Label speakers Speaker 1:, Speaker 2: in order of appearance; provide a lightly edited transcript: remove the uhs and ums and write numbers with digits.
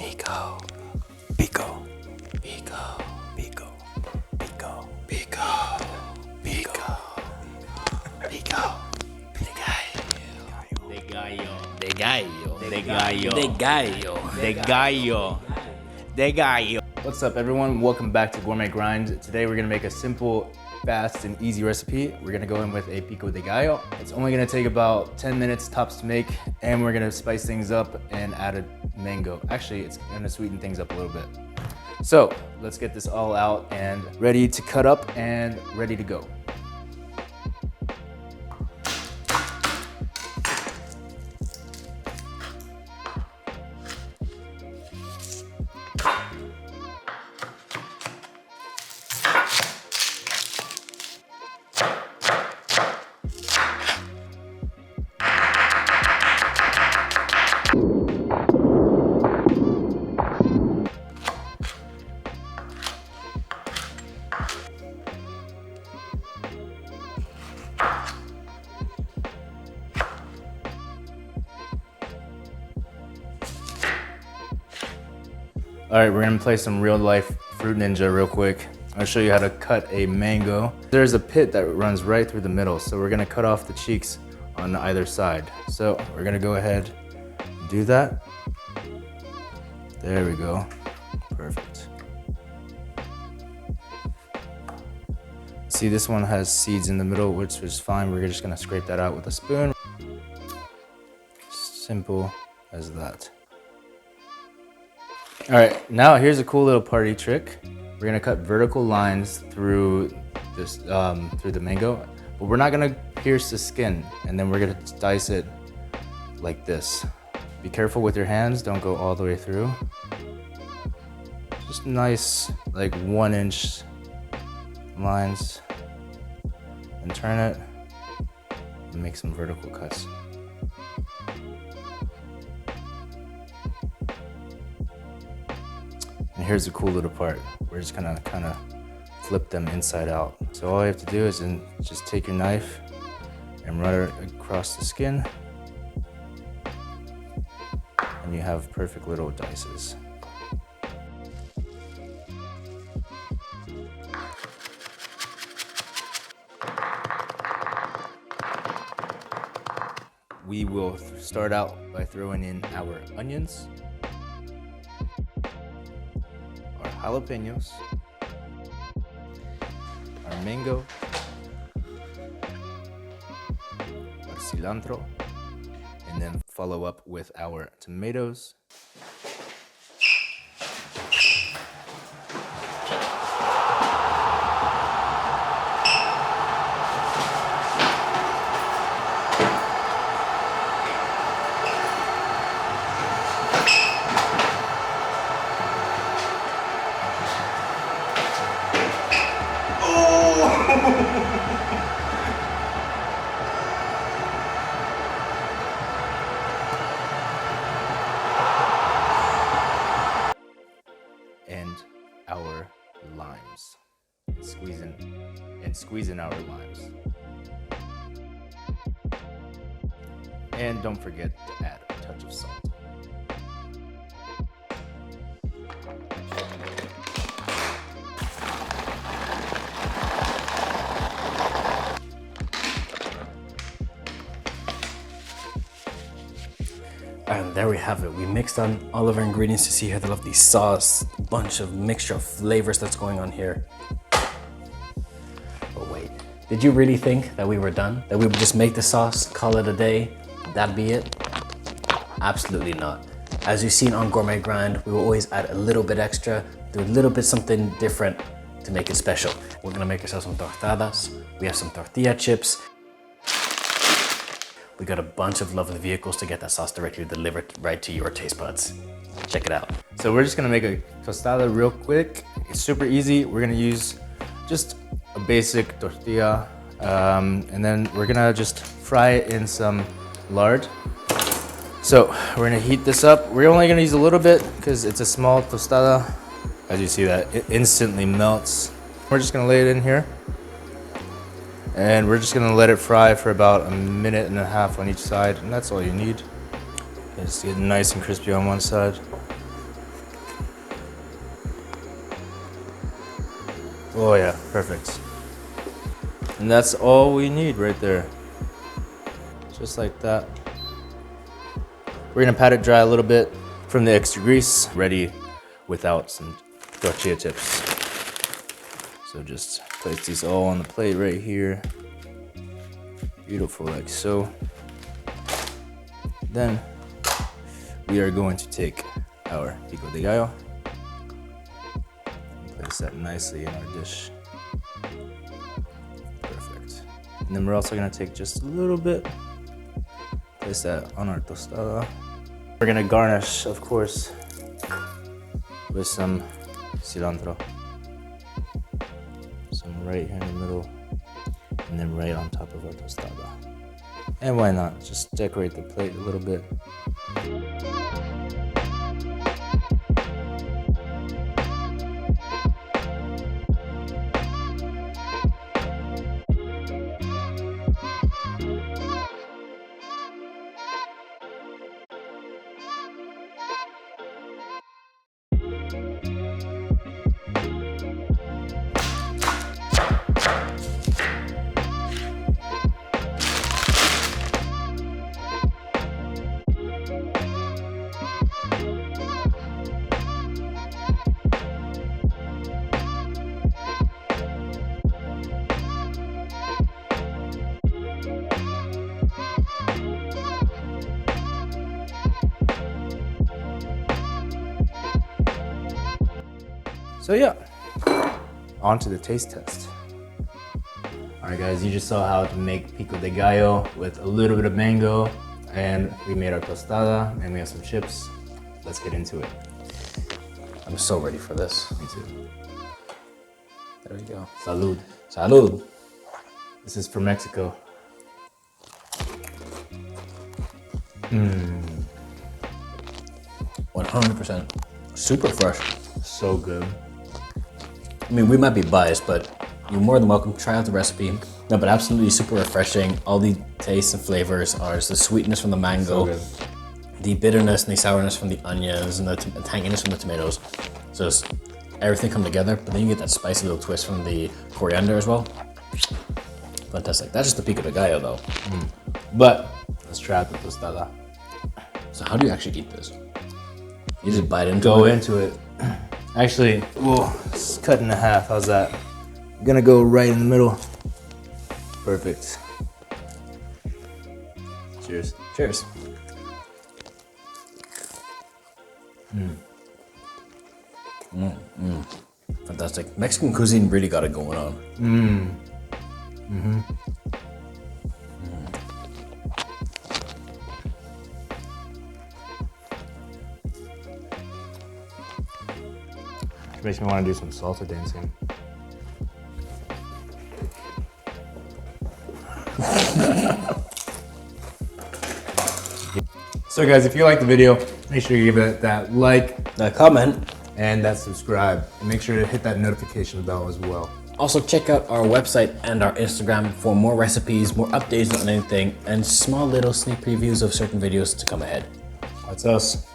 Speaker 1: Pico. Pico. Pico. Pico. Pico. Pico. Pico. Pico. De gallo. De gallo. De gallo. De gallo. De gallo. De gallo. What's up, everyone? Welcome back to Gourmet Grind. Today we're gonna make a simple, fast, and easy recipe. We're gonna go in with a Pico De Gallo. It's only gonna take about 10 minutes tops to make, and we're gonna spice things up and add a mango. Actually, it's gonna sweeten things up a little bit. So let's get this all out and ready to cut up and ready to go. All right, we're gonna play some real life Fruit Ninja real quick. I'll show you how to cut a mango. There's a pit that runs right through the middle, so we're gonna cut off the cheeks on either side. So we're gonna go ahead and do that. There we go, perfect. See, this one has seeds in the middle, which is fine. We're just gonna scrape that out with a spoon. Simple as that. All right, now here's a cool little party trick. We're gonna cut vertical lines through this, through the mango, but we're not gonna pierce the skin, and then we're gonna dice it like this. Be careful with your hands, don't go all the way through. Just nice, like 1-inch lines, and turn it, and make some vertical cuts. And here's the cool little part. We're just gonna kind of flip them inside out. So all you have to do is just take your knife and run it across the skin, and you have perfect little dices. We will start out by throwing in our onions, our jalapenos, our mango, our cilantro, and then follow up with our tomatoes, and our limes. Squeezing our limes. And don't forget to add a touch of salt.
Speaker 2: And there we have it. We mixed on all of our ingredients to see here the lovely sauce, bunch of mixture of flavors that's going on here. But wait, did you really think that we were done? That we would just make the sauce, call it a day, that'd be it? Absolutely not. As you've seen on Gourmet Grind, we will always add a little bit extra, do a little bit something different to make it special. We're gonna make ourselves some tortadas. We have some tortilla chips. We got a bunch of lovely vehicles to get that sauce directly delivered right to your taste buds. Check it out.
Speaker 1: So we're just gonna make a tostada real quick. It's super easy. We're gonna use just a basic tortilla, and then we're gonna just fry it in some lard. So we're gonna heat this up. We're only gonna use a little bit because it's a small tostada. As you see that, it instantly melts. We're just gonna lay it in here. And we're just gonna let it fry for about 1.5 minutes on each side, and that's all you need. Just get nice and crispy on one side. Oh yeah, perfect. And that's all we need right there. Just like that. We're gonna pat it dry a little bit from the extra grease. Ready without some tortilla chips. So just place these all on the plate right here. Beautiful, like so. Then we are going to take our Pico De Gallo and place that nicely in our dish. Perfect. And then we're also gonna take just a little bit, place that on our tostada. We're gonna garnish, of course, with some cilantro. Some right here in the middle, and then right on top of our tostada. And why not? Just decorate the plate a little bit. So yeah, on to the taste test. All right guys, you just saw how to make Pico De Gallo with a little bit of mango, and we made our tostada, and we have some chips. Let's get into it.
Speaker 2: I'm so ready for this.
Speaker 1: Me too.
Speaker 2: There we go.
Speaker 1: Salud.
Speaker 2: Salud.
Speaker 1: This is from Mexico.
Speaker 2: 100%. Super fresh.
Speaker 1: So good.
Speaker 2: I mean, we might be biased, but you're more than welcome to try out the recipe. No, but absolutely super refreshing. All the tastes and flavors are the sweetness from the mango,
Speaker 1: So good.
Speaker 2: the bitterness and the sourness from the onions, and the tanginess from the tomatoes. So just everything come together, but then you get that spicy little twist from the coriander as well. Fantastic. That's just the Pico de Gallo though.
Speaker 1: But let's try out the tostada.
Speaker 2: So how do you actually eat this? You just bite into
Speaker 1: Go
Speaker 2: it?
Speaker 1: into it. Actually, we'll cut in half. How's that? I'm gonna go right in the middle. Perfect. Cheers.
Speaker 2: Cheers. Fantastic. Mexican cuisine really got it going on.
Speaker 1: Makes me want to do some salsa dancing. So guys, if you like the video, make sure you give it that like,
Speaker 2: Now comment.
Speaker 1: and that subscribe. And make sure to hit that notification bell as well.
Speaker 2: Also check out our website and our Instagram for more recipes, more updates on anything, and small little sneak previews of certain videos to come ahead.
Speaker 1: That's us.